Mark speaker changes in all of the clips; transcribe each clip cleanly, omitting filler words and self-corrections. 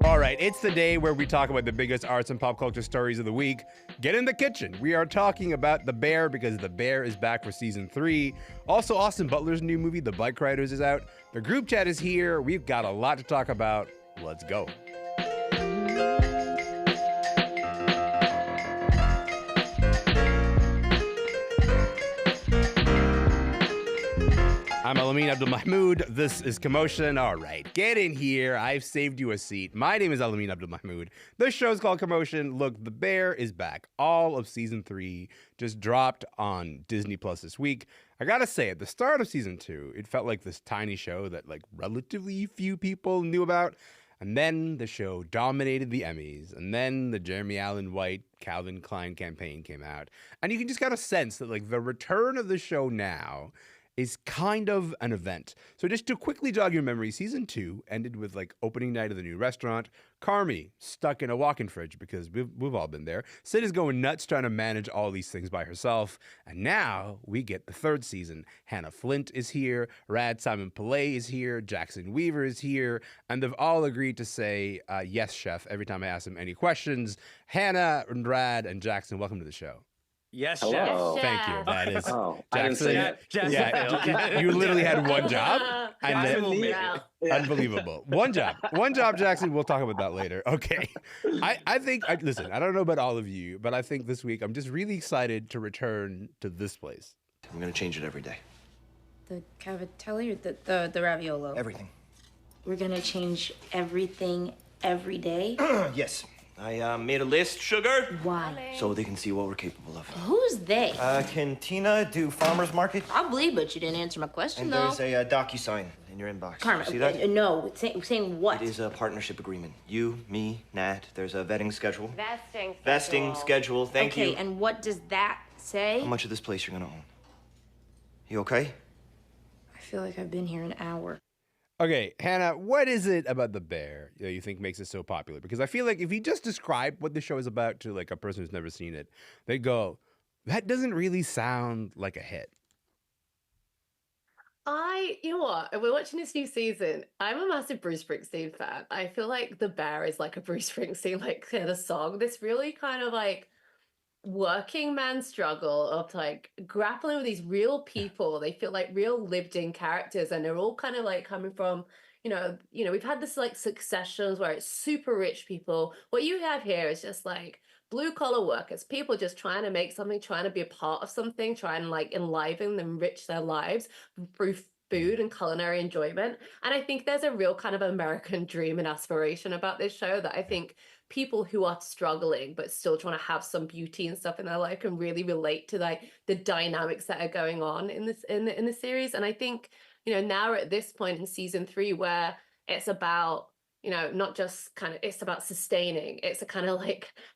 Speaker 1: All right, it's the day where we talk about the biggest arts and pop culture stories of the week. Get in the kitchen. We are talking about The Bear because The Bear is back for season 3. Also, Austin Butler's new movie, The Bikeriders, is out. The group chat is here. We've got a lot to talk about. Let's go. I'm Elamin Abdul-Mahmoud. This is Commotion. All right, get in here. I've saved you a seat. My name is Elamin Abdul-Mahmoud. This show's called Commotion. Look, The Bear is back. All of season 3 just dropped on Disney Plus this week. I gotta say, at the start of season 2, it felt like this tiny show that relatively few people knew about. And then the show dominated the Emmys. And then the Jeremy Allen White, Calvin Klein campaign came out. And you can just kind of sense that the return of the show now is kind of an event. So just to quickly jog your memory, season 2 ended with opening night of the new restaurant. Carmy stuck in a walk-in fridge because we've all been there. Sid is going nuts trying to manage all these things by herself. And now we get the third season. Hannah Flint is here. Rad Simonpillai is here. Jackson Weaver is here. And they've all agreed to say, yes, chef, every time I ask them any questions. Hannah and Rad and Jackson, welcome to the show.
Speaker 2: Yes,
Speaker 3: Hello.
Speaker 2: chef.
Speaker 1: Thank you. That is
Speaker 3: Jackson.
Speaker 1: You literally had one job, and then, unbelievable. One job, Jackson. We'll talk about that later. Okay. I think. Listen, I don't know about all of you, but I think this week I'm just really excited to return to this place.
Speaker 4: I'm gonna change it every day.
Speaker 5: The cavatelli or the raviolo?
Speaker 4: Everything.
Speaker 5: We're gonna change everything every day?
Speaker 4: Yes. I made a list, sugar.
Speaker 5: Why?
Speaker 4: So they can see what we're capable of.
Speaker 5: Who's they?
Speaker 4: Can Tina do farmer's market?
Speaker 5: Probably, but you didn't answer my question,
Speaker 4: And
Speaker 5: though.
Speaker 4: there's a DocuSign in your inbox.
Speaker 5: Carmen,
Speaker 4: See that?
Speaker 5: no. Saying what?
Speaker 4: It is a partnership agreement. You, me, Nat. There's a vetting schedule.
Speaker 3: Vesting
Speaker 4: schedule. Thank you.
Speaker 5: Okay, and what does that say?
Speaker 4: How much of this place you're gonna own? You okay?
Speaker 5: I feel like I've been here an hour.
Speaker 1: Okay, Hannah, what is it about The Bear that you think makes it so popular? Because I feel like if you just describe what the show is about to a person who's never seen it, they go, that doesn't really sound like a hit.
Speaker 6: You know what? We're watching this new season. I'm a massive Bruce Springsteen fan. I feel like The Bear is like a Bruce Springsteen kind of song. This really kind of working man struggle of grappling with these real people. They feel like real lived in characters, and they're all kind of coming from, we've had this successions where it's super rich people. What you have here is just blue collar workers, people just trying to make something, trying to be a part of something, trying to enliven and enrich their lives through food and culinary enjoyment. And I think there's a real kind of American dream and aspiration about this show that I think people who are struggling but still trying to have some beauty and stuff in their life can really relate to the dynamics that are going on in the series. And I think now we're at this point in season 3 where it's about not just it's about sustaining. It's a kind of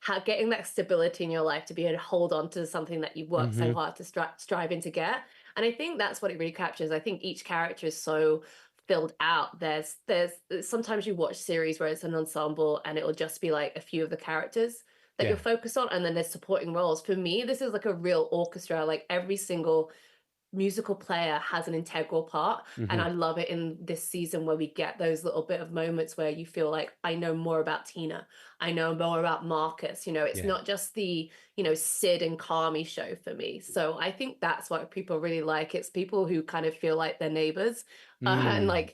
Speaker 6: how getting that stability in your life to be able to hold on to something that you've worked so hard to striving to get. And I think that's what it really captures. I think each character is so filled out. There's sometimes you watch series where it's an ensemble and it'll just be a few of the characters that you're focused on, and then there's supporting roles. For me, this is a real orchestra. Every single musical player has an integral part, and I love it in this season where we get those little bit of moments where you feel I know more about Tina, I know more about Marcus. It's not just the Sid and Carmy show for me. So I think that's what people really like. It's people who kind of feel like they're neighbors, and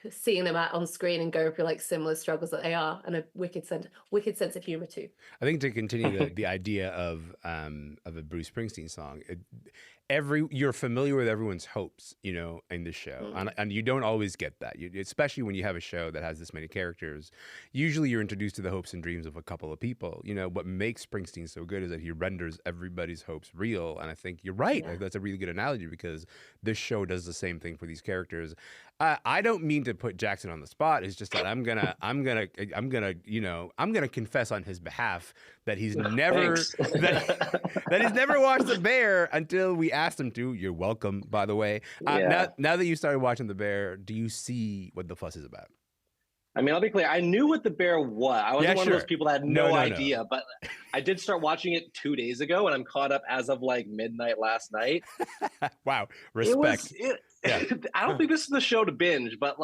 Speaker 6: seeing them out on screen and going through similar struggles that they are, and a wicked sense of humor too.
Speaker 1: I think to continue the idea of a Bruce Springsteen song, you're familiar with everyone's hopes, in the show, and you don't always get that, especially when you have a show that has this many characters. Usually, you're introduced to the hopes and dreams of a couple of people. What makes Springsteen so good is that he renders everybody's hopes real, and I think you're right. That's a really good analogy because this show does the same thing for these characters. I don't mean to put Jackson on the spot. It's just that I'm gonna confess on his behalf that he's never that he's never watched The Bear until we asked him to. You're welcome, by the way. Now that you started watching The Bear, do you see what the fuss is about?
Speaker 3: I mean, I'll be clear. I knew what The Bear was. I wasn't one of those people that had no idea, but I did start watching it 2 days ago, and I'm caught up as of midnight last night.
Speaker 1: Wow, respect.
Speaker 3: I don't think this is the show to binge, but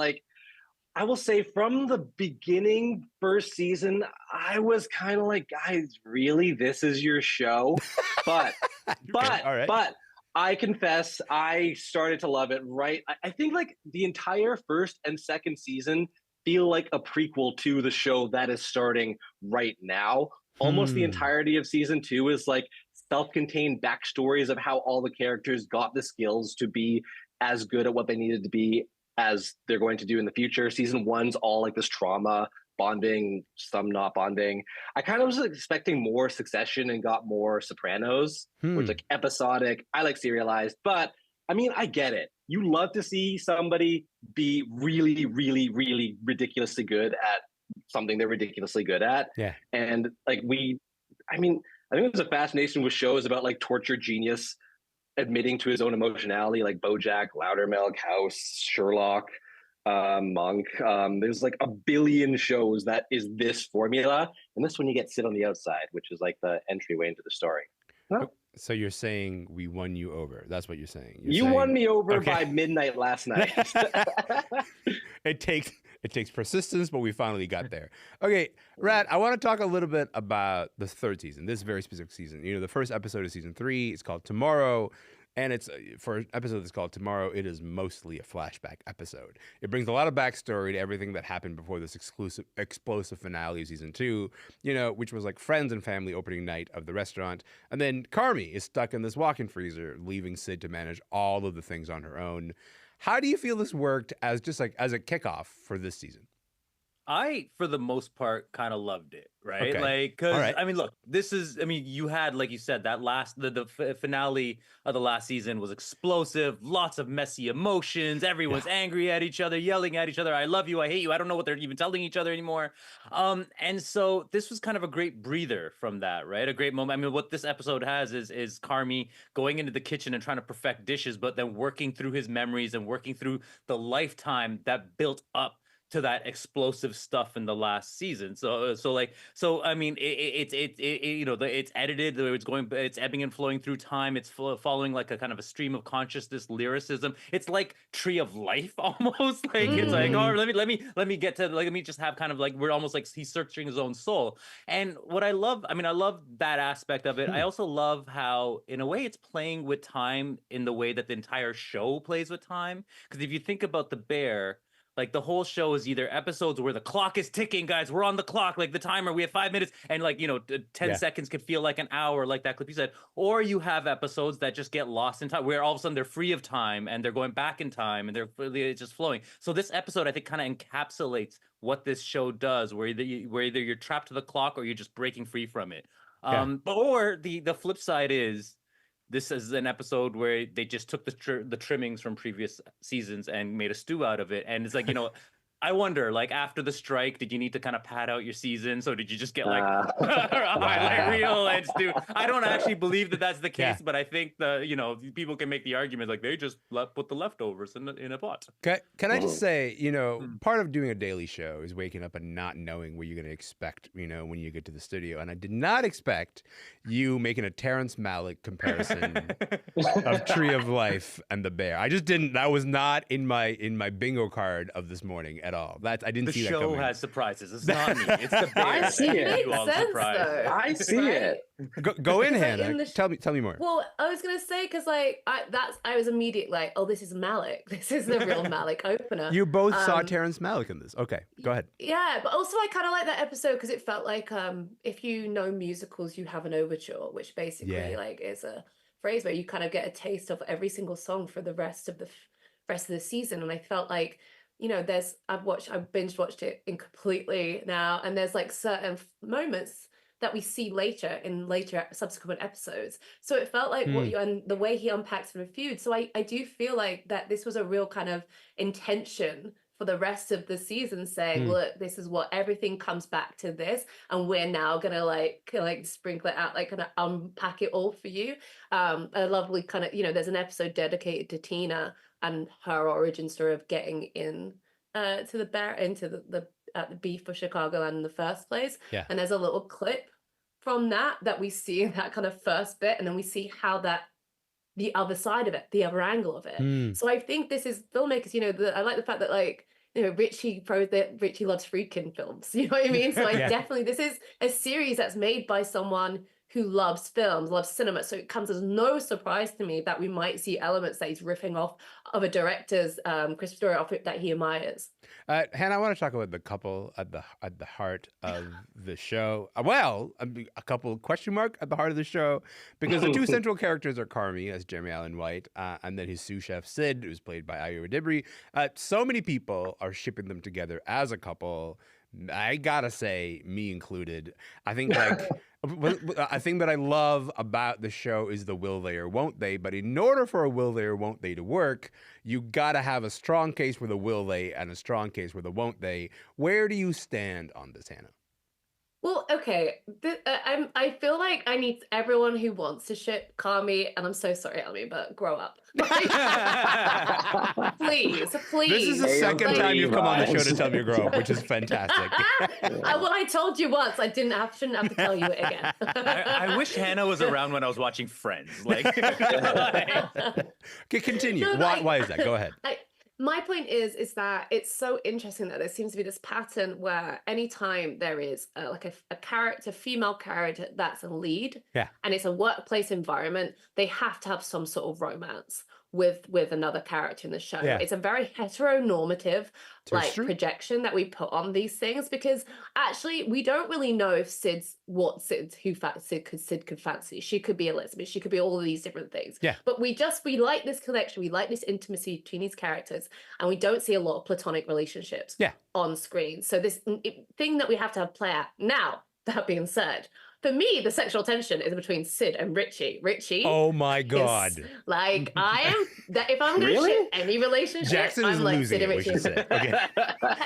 Speaker 3: I will say from the beginning, first season, I was kind of like, guys, really, this is your show? But,
Speaker 1: Okay, all right.
Speaker 3: but I confess, I started to love it. Right, I think like the entire first and second season feel like a prequel to the show that is starting right now. Almost the entirety of season 2 is like self-contained backstories of how all the characters got the skills to be as good at what they needed to be as they're going to do in the future. Season 1's all like this trauma bonding, some not bonding. I kind of was expecting more Succession and got more Sopranos, where it's like episodic. I like serialized, but I mean, I get it. You love to see somebody be really, really, really ridiculously good at something they're ridiculously good at.
Speaker 1: Yeah.
Speaker 3: And like I mean, I think there's a fascination with shows about like tortured genius admitting to his own emotionality, like BoJack, Loudermilk, House, Sherlock, Monk. There's like a billion shows that is this formula, and this one you get sit on the outside, which is like the entryway into the story. Well,
Speaker 1: so you're saying we won you over? That's what you're saying.
Speaker 3: You won me over by midnight last night.
Speaker 1: It takes persistence, but we finally got there. Okay, Rad, I want to talk a little bit about the third season, this very specific season. You know, the first episode of season 3 is called Tomorrow, and it's for an episode that's called Tomorrow, it is mostly a flashback episode. It brings a lot of backstory to everything that happened before this explosive finale of season 2, you know, which was like friends and family opening night of the restaurant. And then Carmy is stuck in this walk-in freezer, leaving Sid to manage all of the things on her own. How do you feel this worked as just like as a kickoff for this season?
Speaker 2: I, for the most part, kind of loved it, right?
Speaker 1: Okay.
Speaker 2: Like, because,
Speaker 1: All right.
Speaker 2: I mean, look, this is, I mean, you had, like you said, that the finale of the last season was explosive, lots of messy emotions, everyone's angry at each other, yelling at each other, I love you, I hate you, I don't know what they're even telling each other anymore. And so this was kind of a great breather from that, right? A great moment. I mean, what this episode has is Carmy going into the kitchen and trying to perfect dishes, but then working through his memories and working through the lifetime that built up to that explosive stuff in the last season. So I mean, it's you know, it's edited, it's ebbing and flowing through time. It's following like a kind of a stream of consciousness lyricism. It's like Tree of Life almost. Like it's like, oh, let me just have kind of like, we're almost like he's searching his own soul. And what I love, I mean, I love that aspect of it. I also love how, in a way, it's playing with time in the way that the entire show plays with time. Because if you think about The Bear, like the whole show is either episodes where the clock is ticking, guys, we're on the clock, like the timer, we have 5 minutes, and like, you know, 10 seconds could feel like an hour, like that clip you said. Or you have episodes that just get lost in time, where all of a sudden they're free of time and they're going back in time and they're just flowing. So this episode, I think, kind of encapsulates what this show does, where either you're trapped to the clock or you're just breaking free from it. Or the flip side is, this is an episode where they just took the trimmings from previous seasons and made a stew out of it. And it's like, you know, I wonder, like, after the strike, did you need to kind of pad out your season? So did you just get like a highlight reel and stew? I don't actually believe that that's the case, but I think people can make the argument like they just put the leftovers in a pot.
Speaker 1: Can I just say, you know, part of doing a daily show is waking up and not knowing what you're going to expect, you know, when you get to the studio. And I did not expect you making a Terrence Malick comparison of Tree of Life and The Bear. I just didn't. That was not in my bingo card of this morning at all. I didn't see that coming.
Speaker 2: The show has surprises. It's not me. It's The Bear.
Speaker 3: I see it.
Speaker 6: I
Speaker 3: see it.
Speaker 1: Go in, Hannah. Tell me more.
Speaker 6: Well, I was gonna say, because like I was immediate like, oh, this is Malick. This is the real Malick opener.
Speaker 1: You both saw Terrence Malick in this. Okay, go ahead.
Speaker 6: Yeah, but also I kind of like that episode because it felt like if you know musicals, you have an overture, which basically like is a phrase where you kind of get a taste of every single song for the rest of the season. And I felt like, you know, I've binge watched it incompletely now, and there's like certain moments that we see later in subsequent episodes. So it felt like and the way he unpacks from the feud. So I do feel like that this was a real kind of intention for the rest of the season, saying, look, this is what everything comes back to this, and we're now gonna like sprinkle it out, like kind of unpack it all for you. A lovely kind of, you know, there's an episode dedicated to Tina and her origin story of getting in to the bear, into the beef for Chicagoland in the first place. And there's a little clip from that we see in that kind of first bit, and then we see how the other side of it, the other angle of it. So I think this is filmmakers, you know, I like the fact that like Richie loves Friedkin films. You know what I mean? So definitely, this is a series that's made by someone who loves films, loves cinema. So it comes as no surprise to me that we might see elements that he's riffing off of a director's Christopher story off it that he admires.
Speaker 1: Hannah, I want to talk about the couple at the heart of the show. Well, a couple question mark at the heart of the show, because the two central characters are Carmi as Jeremy Allen White, and then his sous chef Sid, who's played by Ayo Edebiri. So many people are shipping them together as a couple. I gotta say, me included. I think a thing that I love about the show is the will they or won't they. But in order for a will they or won't they to work, you gotta have a strong case for the will they and a strong case for the won't they. Where do you stand on this, Hannah?
Speaker 6: Well, okay. I feel like I need everyone who wants to ship Carmi, and I'm so sorry, Elamin, but grow up. Please.
Speaker 1: This is the second time you've come on the show to tell me to grow up, which is fantastic.
Speaker 6: Well, I told you once. Shouldn't have to tell you it again.
Speaker 2: I wish Hannah was around when I was watching Friends. Okay,
Speaker 1: continue. Why is that? Go ahead.
Speaker 6: My point is that it's so interesting that there seems to be this pattern where anytime there is a character, female character that's a lead, and it's a workplace environment, they have to have some sort of romance with another character in the show. It's a very heteronormative projection that we put on these things, because actually we don't really know if Sid could fancy. She could be a lesbian, she could be all of these different things. But we like this connection, we like this intimacy between these characters, and we don't see a lot of platonic relationships on screen. So this thing that we have to have play out. Now, that being said, for me, the sexual tension is between Sid and Richie. Richie.
Speaker 1: Oh my God.
Speaker 6: If I'm going to ship any relationship,
Speaker 1: Jackson
Speaker 6: I'm
Speaker 1: is
Speaker 6: like
Speaker 1: losing
Speaker 6: Sid and
Speaker 1: it,
Speaker 6: Richie.
Speaker 1: we should say. Okay.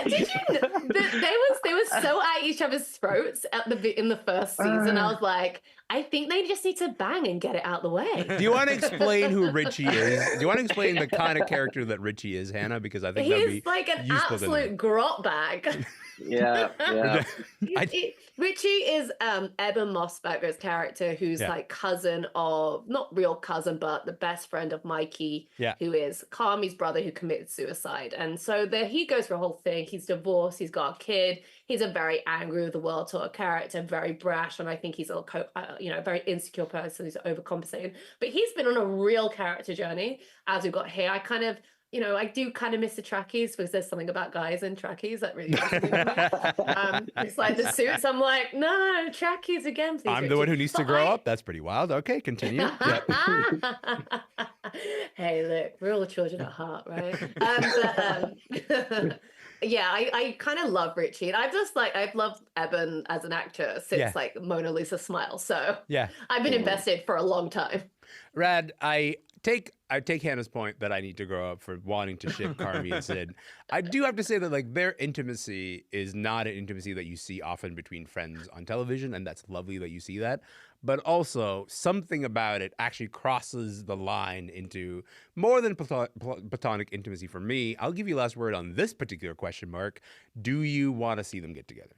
Speaker 6: Did you know, they were so at each other's throats in the first season. I was like, I think they just need to bang and get it out the way.
Speaker 1: Do you want to explain who Richie is? Do you want to explain the kind of character that Richie is, Hannah? Because I think that'd be
Speaker 6: he's like an
Speaker 1: useful
Speaker 6: absolute grot bag.
Speaker 3: Yeah.
Speaker 6: Richie is Eben Mossberger's character, who's like cousin of, not real cousin, but the best friend of Mikey, who is Carmi's brother who committed suicide. And so he goes for a whole thing. He's divorced. He's got a kid. He's a very angry with the world sort of character, very brash, and I think he's a very insecure person who's overcompensating. But he's been on a real character journey as we've got here. I do kind of miss the trackies, because there's something about guys in trackies that really it's like the suits. I'm like, no, trackies again, please.
Speaker 1: I'm the one who needs to grow up. That's pretty wild. Okay, continue.
Speaker 6: Hey, look, we're all children at heart, right? I kind of love Richie, and I've loved Eben as an actor since like Mona Lisa Smile. So I've been invested for a long time.
Speaker 1: Rad, I take Hannah's point that I need to grow up for wanting to ship Carmi and Sid. I do have to say that like their intimacy is not an intimacy that you see often between friends on television, and that's lovely that you see that. But also something about it actually crosses the line into more than platonic intimacy for me. I'll give you last word on this particular question mark. Do you want to see them get together?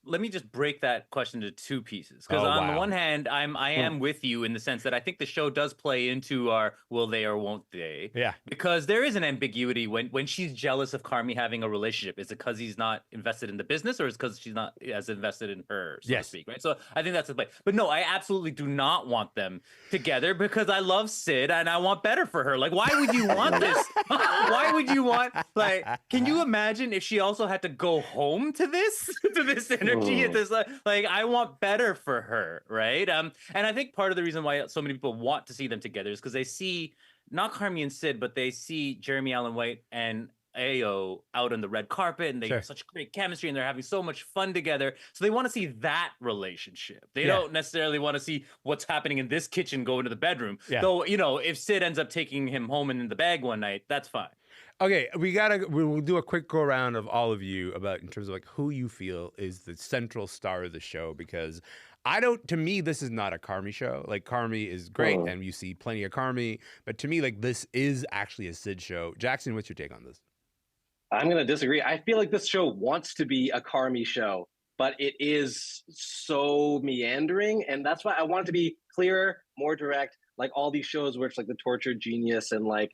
Speaker 2: Let me just break that question into two pieces. Because on the one hand, I am with you in the sense that I think the show does play into our will they or won't they. Yeah. Because there is an ambiguity when she's jealous of Carmi having a relationship. Is it because he's not invested in the business, or is it because she's not as invested in her, so to speak, right? So I think that's the play. But no, I absolutely do not want them together, because I love Sid and I want better for her. Like, why would you want this? Why would you want, like, can you imagine if she also had to go home to this energy at this, like, I want better for her, right? And I think part of the reason why so many people want to see them together is because they see not Carmi and Sid, but they see Jeremy Allen White and Ayo out on the red carpet, and they have such great chemistry, and they're having so much fun together. So they want to see that relationship. They don't necessarily want to see what's happening in this kitchen go into the bedroom. Though, if Sid ends up taking him home and in the bag one night, that's fine.
Speaker 1: Okay, we'll do a quick go around of all of you about in terms of like who you feel is the central star of the show, because to me, this is not a Carmi show. Like, Carmi is great and you see plenty of Carmi, but to me, like, this is actually a Sid show. Jackson, what's your take on this?
Speaker 3: I'm going to disagree. I feel like this show wants to be a Carmi show, but it is so meandering, and that's why I want it to be clearer, more direct, like all these shows where it's like the tortured genius and like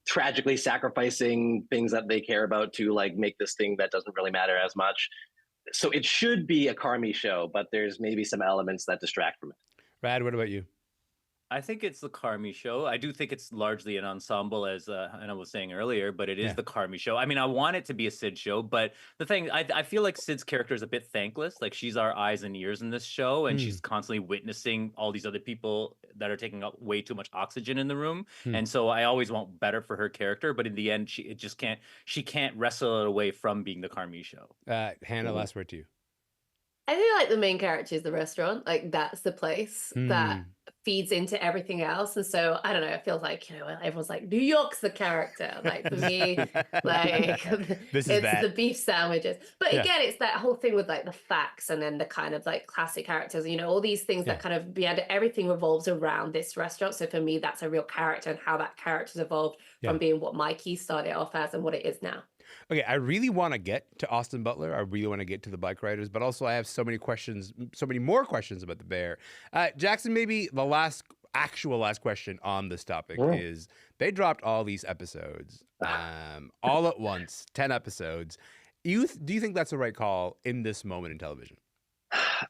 Speaker 3: tragically sacrificing things that they care about to like make this thing that doesn't really matter as much. So it should be a Carmi show, but there's maybe some elements that distract from it.
Speaker 1: Rad, what about you?
Speaker 2: I think it's the Carmi show. I do think it's largely an ensemble, as Anna was saying earlier, but it is the Carmi show. I mean, I want it to be a Sid show, but the thing, I feel like Sid's character is a bit thankless. Like, she's our eyes and ears in this show, and she's constantly witnessing all these other people that are taking up way too much oxygen in the room. And so I always want better for her character, but in the end, she can't wrestle it away from being the Carmi show.
Speaker 1: Hannah, last word to you.
Speaker 6: I feel like the main character is the restaurant. Like, that's the place that feeds into everything else. And so, I don't know, it feels like, everyone's like, New York's the character. Like, for me, like, it's the beef sandwiches. But again, it's that whole thing with, like, the facts and then the kind of, like, classic characters, all these things that kind of, everything revolves around this restaurant. So for me, that's a real character and how that character's evolved from being what Mikey started off as and what it is now.
Speaker 1: Okay, I really want to get to Austin Butler. I really want to get to the Bikeriders, but also I have so many more questions about the Bear. Jackson, maybe the last question on this topic is they dropped all these episodes all at once, 10 episodes. Do you think that's the right call in this moment in television?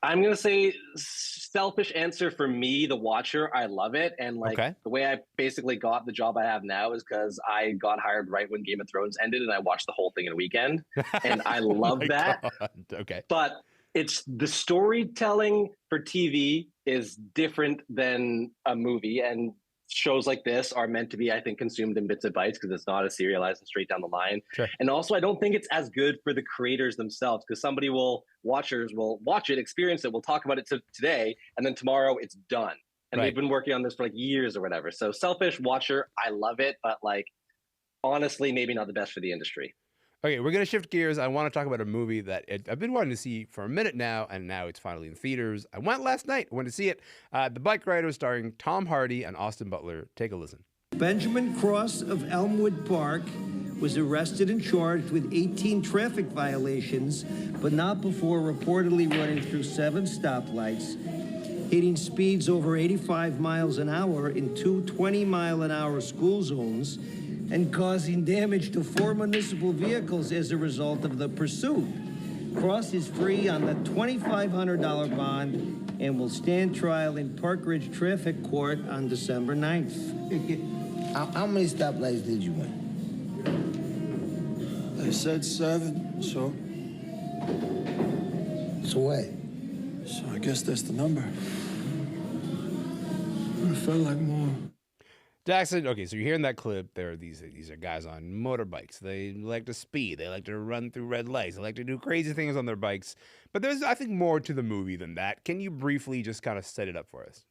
Speaker 3: I'm going to say selfish answer for me, the watcher. I love it. And the way I basically got the job I have now is because I got hired right when Game of Thrones ended and I watched the whole thing in a weekend. And I love that.
Speaker 1: God. Okay.
Speaker 3: But it's the storytelling for TV is different than a movie. And shows like this are meant to be, I think, consumed in bits and bytes because it's not as serialized and straight down the line.
Speaker 1: Sure.
Speaker 3: And also, I don't think it's as good for the creators themselves because watchers will watch it, experience it, we'll talk about it today, and then tomorrow it's done. And they've been working on this for like years or whatever. So selfish watcher, I love it, but like honestly, maybe not the best for the industry.
Speaker 1: Okay, we're going to shift gears. I want to talk about a movie that I've been wanting to see for a minute now, and now it's finally in theaters. I went last night. I went to see it. The Bikeriders starring Tom Hardy and Austin Butler. Take a listen.
Speaker 7: Benjamin Cross of Elmwood Park was arrested and charged with 18 traffic violations, but not before reportedly running through 7 stoplights, hitting speeds over 85 miles an hour in 2 20-mile-an-hour school zones, and causing damage to 4 municipal vehicles as a result of the pursuit. Cross is free on the $2,500 bond and will stand trial in Park Ridge Traffic Court on December 9th.
Speaker 8: How many stoplights did you win?
Speaker 9: They said 7, so...
Speaker 8: So what?
Speaker 9: So I guess that's the number. It felt like more.
Speaker 1: Jackson, okay, so you're hearing that clip. There are these are guys on motorbikes. They like to speed. They like to run through red lights. They like to do crazy things on their bikes. But there's, I think, more to the movie than that. Can you briefly just kind of set it up for us?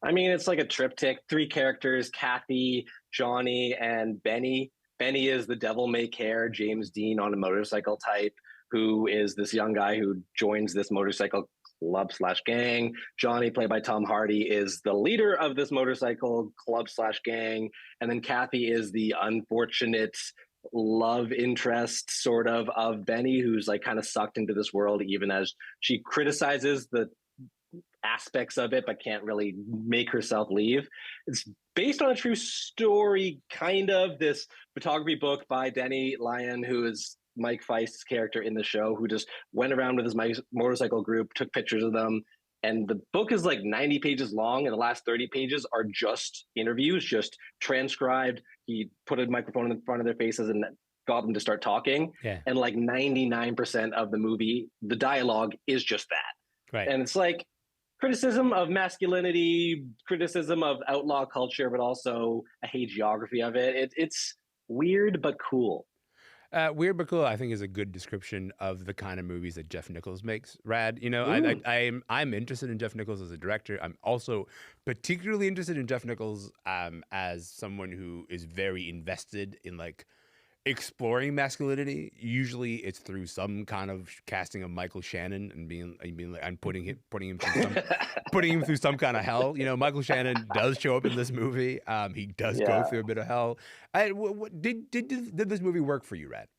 Speaker 3: I mean, it's like a triptych. 3 characters, Kathy, Johnny, and Benny. Benny is the devil-may-care James Dean on a motorcycle type, who is this young guy who joins this motorcycle club/gang. Johnny, played by Tom Hardy, is the leader of this motorcycle club/gang. And then Kathy is the unfortunate love interest sort of Benny, who's like kind of sucked into this world, even as she criticizes the aspects of it, but can't really make herself leave. It's based on a true story, kind of. This photography book by Denny Lyon, who is Mike Feist's character in the show, who just went around with his motorcycle group, took pictures of them. And the book is like 90 pages long, and the last 30 pages are just interviews, just transcribed. He put a microphone in front of their faces and got them to start talking.
Speaker 1: Yeah.
Speaker 3: And like 99% of the movie, the dialogue is just that.
Speaker 1: Right.
Speaker 3: And it's like criticism of masculinity, criticism of outlaw culture, but also a hagiography of it. It's weird but cool.
Speaker 1: Weird but cool, I think, is a good description of the kind of movies that Jeff Nichols makes. Rad, I'm interested in Jeff Nichols as a director. I'm also particularly interested in Jeff Nichols as someone who is very invested in like exploring masculinity. Usually, it's through some kind of casting of Michael Shannon and being like, I'm putting him through some kind of hell. You know, Michael Shannon does show up in this movie. He does go through a bit of hell. Did this movie work for you, Rad?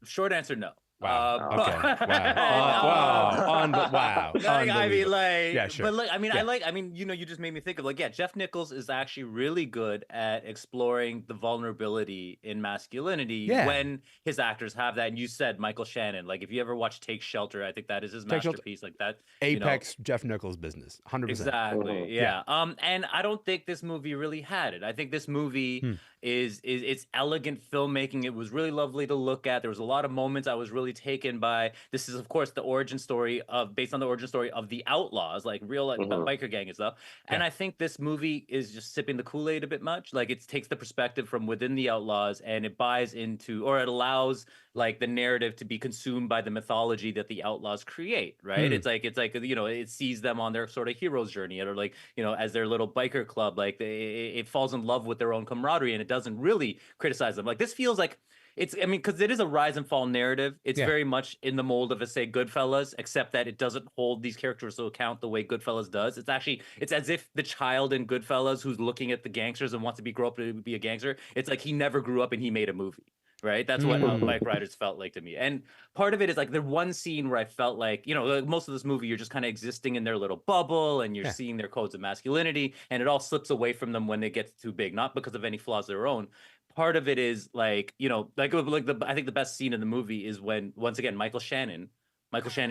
Speaker 2: Short answer, no.
Speaker 1: Wow.
Speaker 2: but-
Speaker 1: Okay. Wow. Wow.
Speaker 2: Like, I mean,
Speaker 1: Unbelievable.
Speaker 2: like,
Speaker 1: Yeah, sure.
Speaker 2: but like,
Speaker 1: Yeah.
Speaker 2: I mean, you know, you just made me think of like, yeah, Jeff Nichols is actually really good at exploring the vulnerability in masculinity
Speaker 1: Yeah.
Speaker 2: when his actors have that. And you said Michael Shannon, like, if you ever watch Take Shelter, I think that is his
Speaker 1: Take Shelter.
Speaker 2: masterpiece. Like that, you know,
Speaker 1: Apex Jeff Nichols business. 100%.
Speaker 2: exactly. Yeah. And I don't think this movie really had it. I think this movie is it's elegant filmmaking. It was really lovely to look at. There was a lot of moments I was really taken by. This is, of course, the origin story based on the origin story of the Outlaws, like real like, biker gang and stuff. And I think this movie is just sipping the Kool-Aid a bit much. Like it takes the perspective from within the Outlaws and it buys into, or it allows like the narrative to be consumed by the mythology that the Outlaws create, right? It's like, you know, it sees them on their sort of hero's journey, or like, you know, as their little biker club, like it falls in love with their own camaraderie and it doesn't really criticize them. Like this feels like it's, I mean, because it is a rise and fall narrative. It's very much in the mold of a, say, Goodfellas, except that it doesn't hold these characters to account the way Goodfellas does. It's actually, it's as if the child in Goodfellas who's looking at the gangsters and wants to grow up to be a gangster, it's like he never grew up and he made a movie. Right, that's what Bikeriders felt like to me, and part of it is like the one scene where I felt like, you know, like most of this movie, you're just kind of existing in their little bubble, and you're seeing their codes of masculinity, and it all slips away from them when they get too big, not because of any flaws of their own. Part of it is like, you know, like I think the best scene in the movie is when, once again, Michael Shannon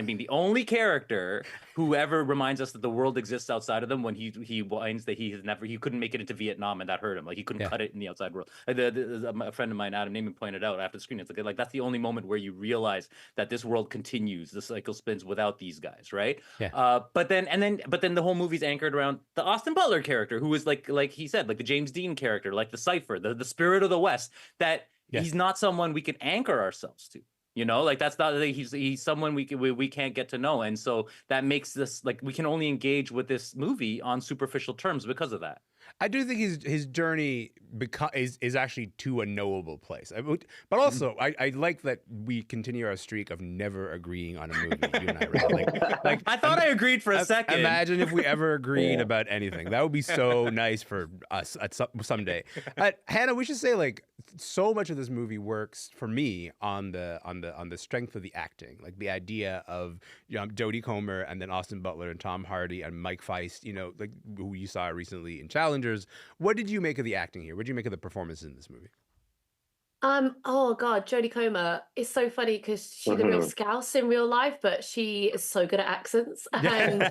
Speaker 2: being the only character who ever reminds us that the world exists outside of them, when he whines that he couldn't make it into Vietnam and that hurt him. Like he couldn't cut it in the outside world. A friend of mine, Adam Naiman, pointed out after the screen, it's like that's the only moment where you realize that this world continues, the cycle spins without these guys, right? But then the whole movie's anchored around the Austin Butler character, who is like he said, like the James Dean character, like the Cypher, the spirit of the West, that he's not someone we can anchor ourselves to. You know, like that's not, he's someone we can't get to know, and so that makes this like we can only engage with this movie on superficial terms because of that.
Speaker 1: I do think his journey is actually to a knowable place. But also, I like that we continue our streak of never agreeing on a movie. You and I, right? Like
Speaker 2: I thought I agreed for a second.
Speaker 1: Imagine if we ever agreed about anything. That would be so nice for us at someday. Hannah, we should say like so much of this movie works for me on the strength of the acting, like the idea of Jodie Comer and then Austin Butler and Tom Hardy and Mike Feist. You know, like who you saw recently in Challengers. What did you make of the acting here? What did you make of the performances in this movie?
Speaker 6: Oh God, Jodie Comer is so funny because she's a real scouse in real life, but she is so good at accents. And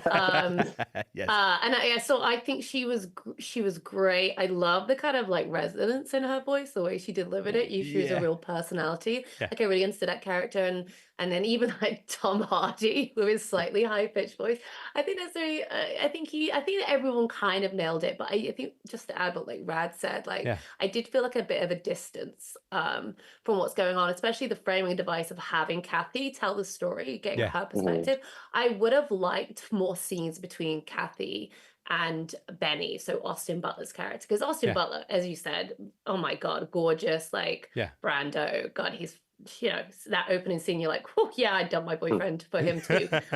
Speaker 6: so I think she was great. I love the kind of like resonance in her voice, the way she delivered it. She was a real personality. Like I really understood that character, and then even like Tom Hardy with his slightly high pitched voice. I think that's very. I think that everyone kind of nailed it. But I think just to add what like Rad said, like I did feel like a bit of a distance from what's going on, especially the framing device of having Kathy tell the story, getting her perspective. I would have liked more scenes between Kathy and Benny, so Austin Butler's character, because Austin Butler, as you said, oh my God, gorgeous, like Brando. God, he's, you know, that opening scene, you're like, oh yeah, I'd done my boyfriend for him too. But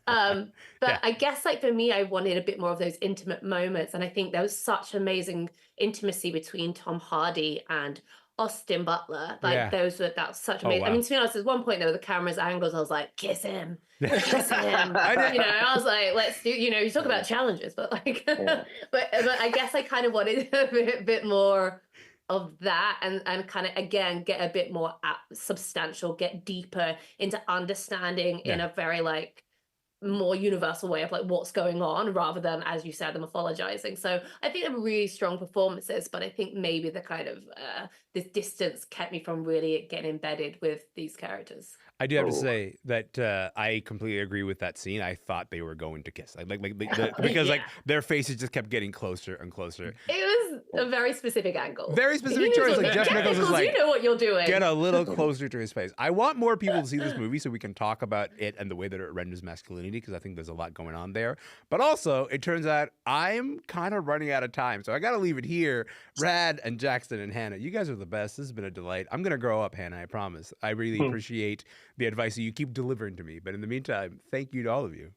Speaker 6: I guess like for me, I wanted a bit more of those intimate moments, and I think there was such amazing intimacy between Tom Hardy and Austin Butler. Like that was such amazing. I mean, to be honest, at one point there were the camera's angles, I was like, kiss him. Kiss him. You know, I was like, let's do, you know, you talk about challenges, but like but I guess I kind of wanted a bit more of that, and kind of again get a bit more substantial, get deeper into understanding in a very like more universal way of like what's going on, rather than, as you said, the mythologizing. So I think they're really strong performances, but I think maybe the kind of this distance kept me from really getting embedded with these characters.
Speaker 1: I do have to say that I completely agree with that scene. I thought they were going to kiss, because like their faces just kept getting closer and closer.
Speaker 6: It was a very specific angle,
Speaker 1: very specific choice. Like Jeff Nichols is like,
Speaker 6: you know what you're doing.
Speaker 1: Get a little closer to his face. I want more people to see this movie so we can talk about it and the way that it renders masculinity, because I think there's a lot going on there. But also, it turns out I'm kind of running out of time, so I got to leave it here. Rad and Jackson and Hannah, you guys are the best. This has been a delight. I'm gonna grow up, Hannah. I promise. I really appreciate the advice that you keep delivering to me. But in the meantime, thank you to all of you.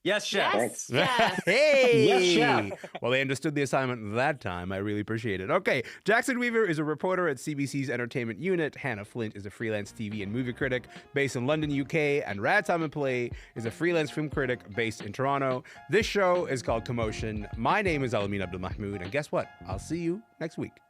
Speaker 2: Yes, chef.
Speaker 6: Yes, chef.
Speaker 1: Hey!
Speaker 3: Yes, chef.
Speaker 1: Well, they understood the assignment that time. I really appreciate it. Okay, Jackson Weaver is a reporter at CBC's entertainment unit. Hannah Flint is a freelance TV and movie critic based in London, UK. And Rad Simonpillai is a freelance film critic based in Toronto. This show is called Commotion. My name is Elamin Abdul Mahmoud. And guess what? I'll see you next week.